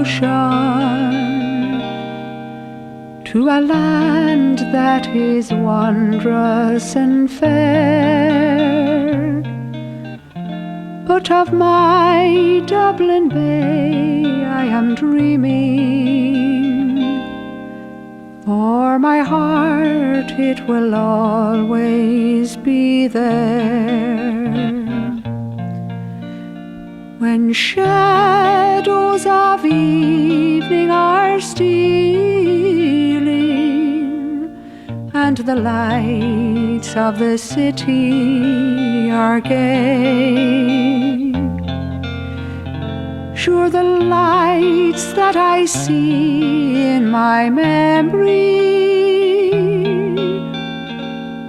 ocean, to a land that is wondrous and fair. But of my Dublin Bay I am dreaming, for my heart it will always be there. When shadows of evening are stealing, and the lights of the city are gay, sure the lights that I see in my memory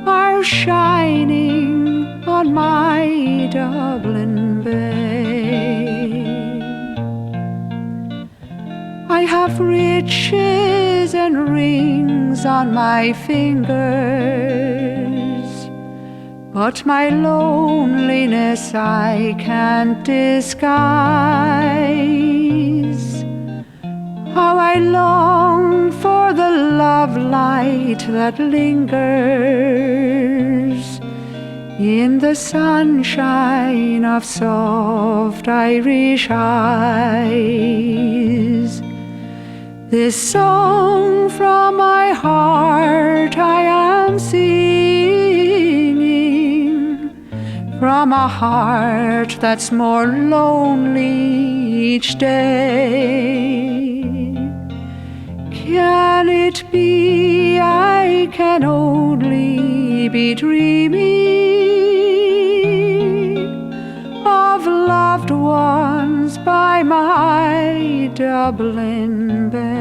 are shining on my Dublin Bay. I have riches and rings on my fingers, but my loneliness I can't disguise. How I long for the love light that lingers in the sunshine of soft Irish eyes. This song from my heart I am singing, from a heart that's more lonely each day. Can it be I can only be dreaming of loved ones by my Dublin Bay?